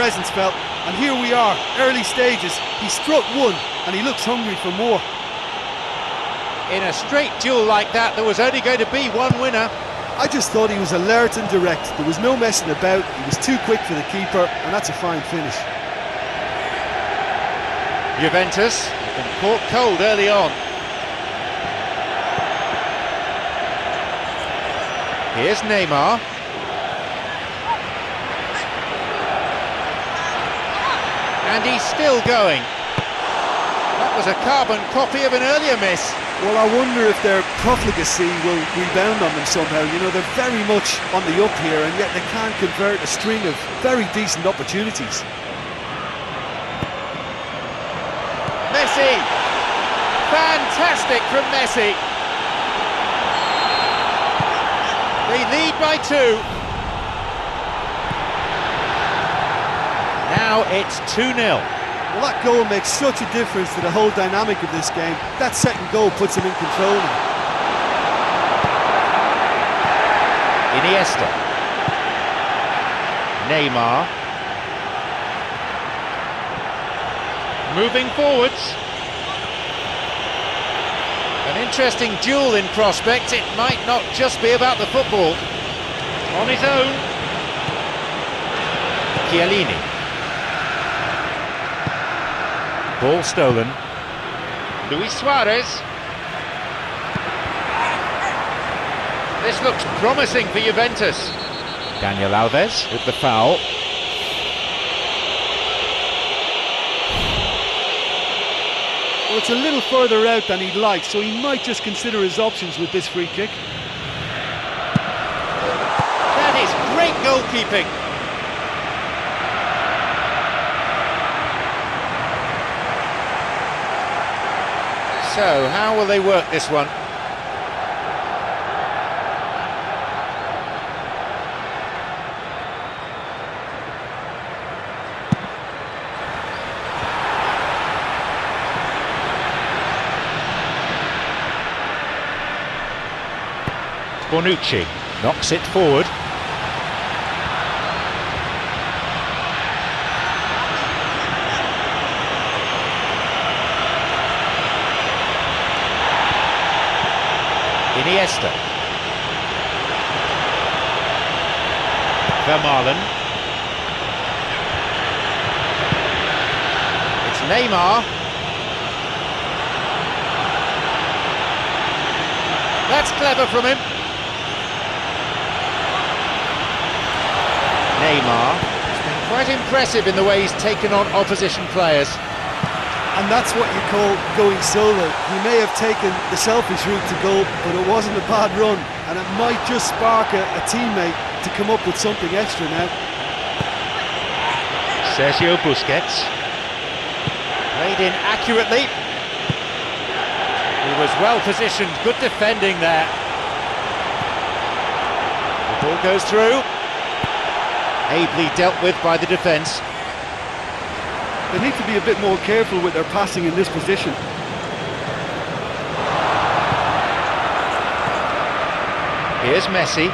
presence felt, and here we are, early stages. He struck one and he looks hungry for more. In a straight duel like that, there was only going to be one winner. I just thought he was alert and direct. There was no messing about. He was too quick for the keeper, and that's a fine finish. Juventus have been caught cold early on. Here's Neymar. And he's still going. That was a carbon copy of an earlier miss. Well, I wonder if their profligacy will rebound on them somehow. You know, they're very much on the up here, and yet they can't convert a string of very decent opportunities. Messi! Fantastic from Messi! They lead by 2. Now it's 2-0. Well, that goal makes such a difference to the whole dynamic of this game. That second goal puts him in control now. Iniesta. Neymar. Moving forwards. An interesting duel in prospect. It might not just be about the football. On his own. Chiellini. Ball stolen. Luis Suarez. This looks promising for Juventus. Daniel Alves with the foul. Well, it's a little further out than he'd like, so he might just consider his options with this free kick. That is great goalkeeping. So, how will they work this one? Bonucci knocks it forward. Iniesta. Vermaelen. It's Neymar. That's clever from him. Neymar has been quite impressive in the way he's taken on opposition players. And that's what you call going solo. He may have taken the selfish route to goal, but it wasn't a bad run, and it might just spark a teammate to come up with something extra now. Sergio Busquets. Played in accurately. He was well positioned, good defending there. The ball goes through. Ably dealt with by the defence. They need to be a bit more careful with their passing in this position. Here's Messi.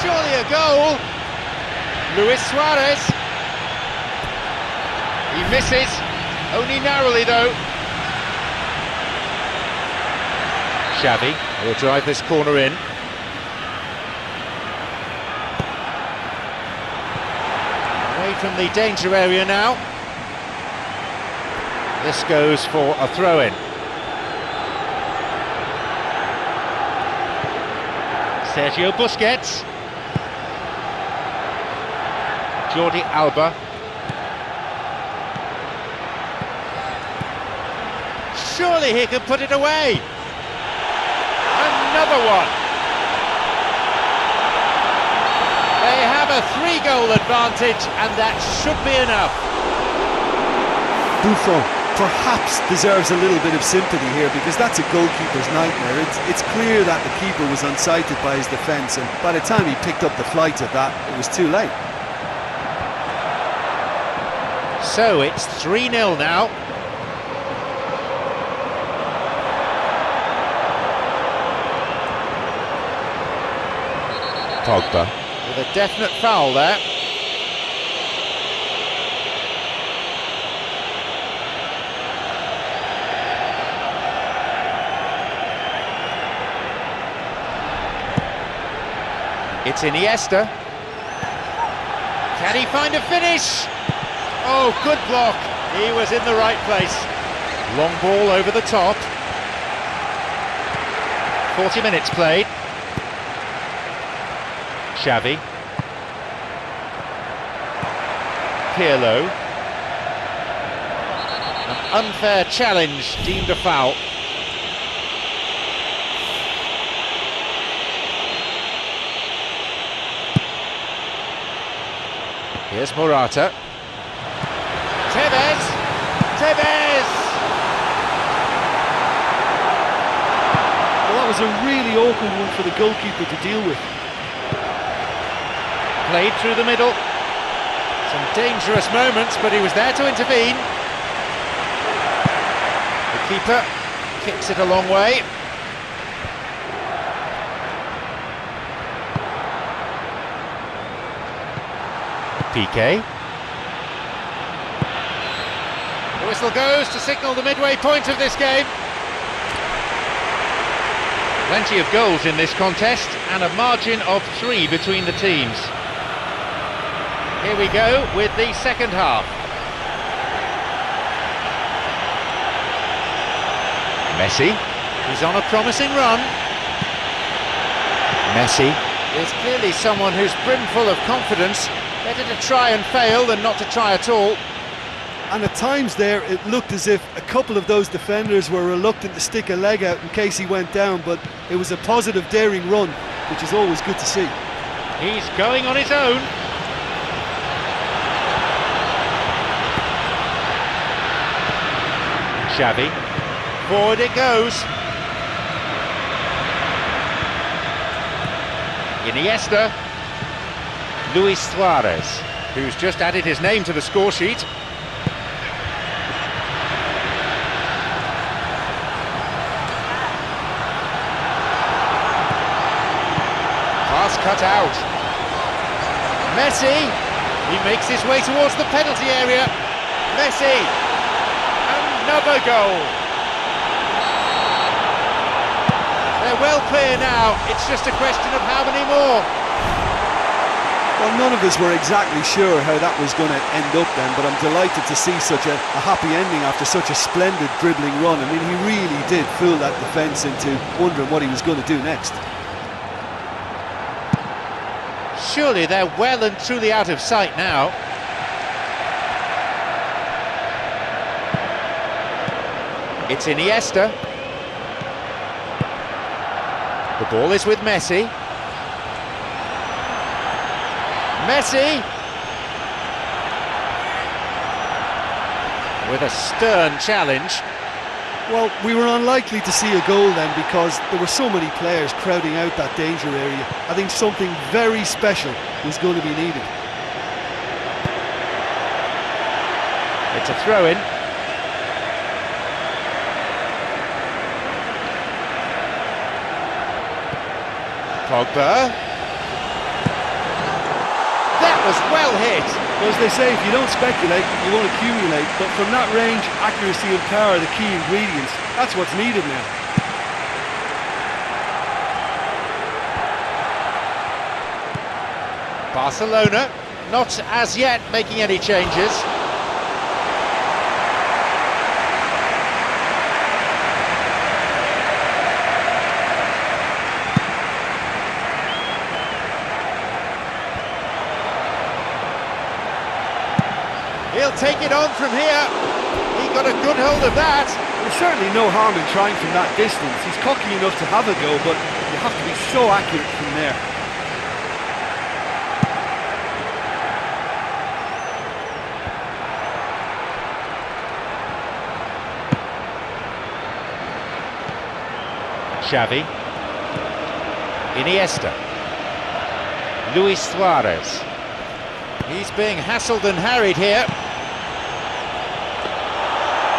Surely a goal. Luis Suarez. He misses, only narrowly though. Xavi will drive this corner in. Away from the danger area now. This goes for a throw-in. Sergio Busquets. Jordi Alba. Surely he can put it away. Another one. They have a 3-goal advantage, and that should be enough. Buffon perhaps deserves a little bit of sympathy here, because that's a goalkeeper's nightmare. It's clear that the keeper was unsighted by his defence, and by the time he picked up the flight of that, it was too late. So it's 3-0 now. Pogba with a definite foul there. It's Iniesta. Can he find a finish? Oh, good block. He was in the right place. Long ball over the top. 40 minutes played. Xavi. Pirlo. An unfair challenge deemed a foul. Here's Morata. Tevez! Tevez! Well, that was a really awkward one for the goalkeeper to deal with. Played through the middle. Some dangerous moments, but he was there to intervene. The keeper kicks it a long way. PK. The whistle goes to signal the midway point of this game. Plenty of goals in this contest and a margin of 3 between the teams. Here we go with the second half. Messi, he's on a promising run. Messi is clearly someone who's brimful of confidence. Better to try and fail than not to try at all. And at times there, it looked as if a couple of those defenders were reluctant to stick a leg out in case he went down, but it was a positive, daring run, which is always good to see. He's going on his own. Xavi. Forward it goes. Iniesta. Luis Suarez, who's just added his name to the score sheet. Pass cut out. Messi, he makes his way towards the penalty area. Messi, another goal. They're well clear now, it's just a question of how many more. Well, none of us were exactly sure how that was going to end up then, but I'm delighted to see such a happy ending after such a splendid dribbling run. I mean, he really did fool that defence into wondering what he was going to do next. Surely they're well and truly out of sight now. It's Iniesta. The ball is with Messi. Messi with a stern challenge. Well, we were unlikely to see a goal then because there were so many players crowding out that danger area. I think something very special was going to be needed. It's a throw-in. Pogba. That was well hit. Well, as they say, if you don't speculate, you won't accumulate. But from that range, accuracy and power are the key ingredients. That's what's needed now. Barcelona, not as yet making any changes. He'll take it on from here. He got a good hold of that. There's certainly no harm in trying from that distance. He's cocky enough to have a go, but you have to be so accurate from there. Xavi. Iniesta. Luis Suarez. He's being hassled and harried here.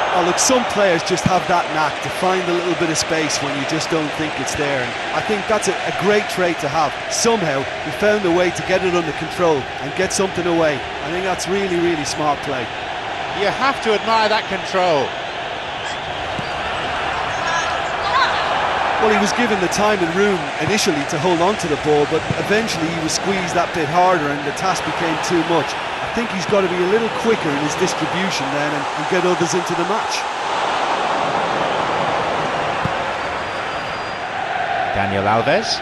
Oh, look, some players just have that knack to find a little bit of space when you just don't think it's there. And I think that's a great trait to have. Somehow, he found a way to get it under control and get something away. I think that's really, really smart play. You have to admire that control. Well, he was given the time and room initially to hold on to the ball, but eventually he was squeezed that bit harder and the task became too much. I think he's got to be a little quicker in his distribution then and get others into the match. Daniel Alves.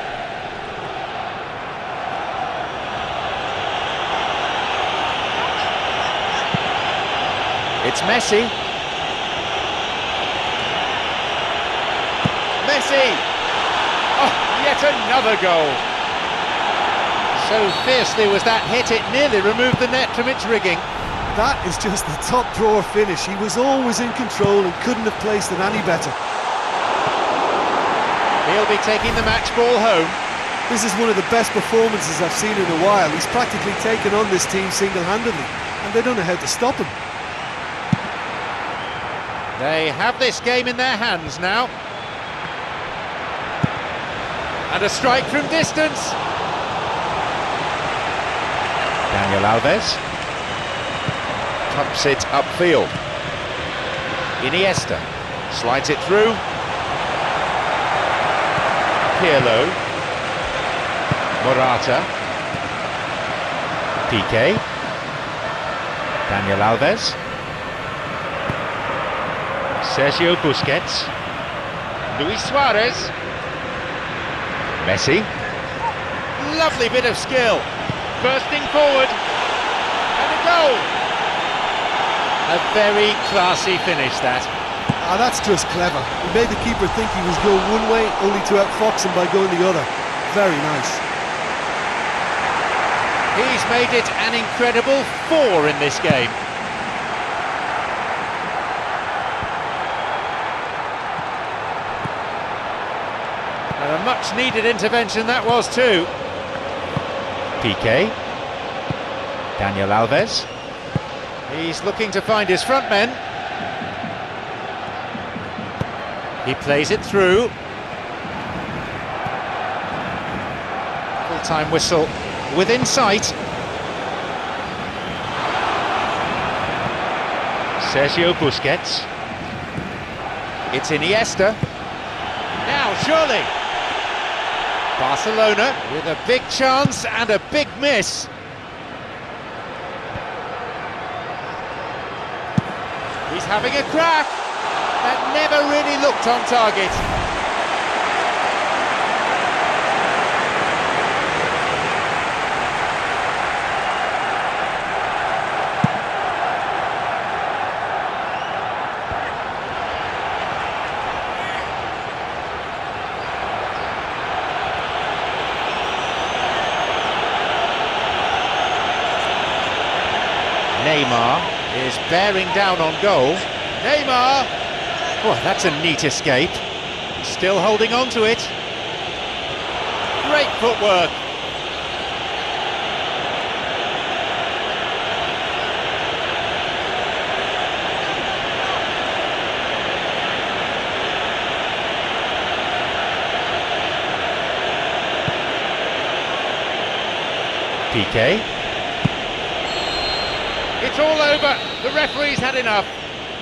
It's Messi. Messi! Oh, yet another goal. So fiercely was that hit, it nearly removed the net from its rigging. That is just the top drawer finish. He was always in control and couldn't have placed it any better. He'll be taking the match ball home. This is one of the best performances I've seen in a while. He's practically taken on this team single-handedly, and they don't know how to stop him. They have this game in their hands now. And a strike from distance. Daniel Alves pumps it upfield. Iniesta slides it through. Pirlo. Morata. Piqué. Daniel Alves. Sergio Busquets. Luis Suarez. Messi. Lovely bit of skill. Bursting forward. And a goal. A very classy finish, that. Ah, that's just clever. He made the keeper think he was going one way, only to outfox him by going the other. Very nice. He's made it an incredible 4 in this game. And a much-needed intervention that was too. Piqué. Daniel Alves. He's looking to find his front men. He plays it through. Full-time whistle within sight. Sergio Busquets. It's Iniesta. Now, surely. Barcelona with a big chance and a big miss. He's having a crack. That never really looked on target. Neymar is bearing down on goal. Neymar! Oh, that's a neat escape. Still holding on to it. Great footwork. Piqué. It's all over. The referee's had enough.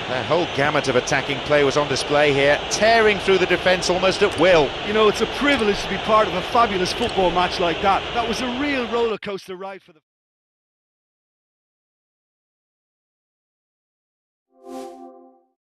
The whole gamut of attacking play was on display here, tearing through the defence almost at will. You know, it's a privilege to be part of a fabulous football match like that. That was a real roller coaster ride for the...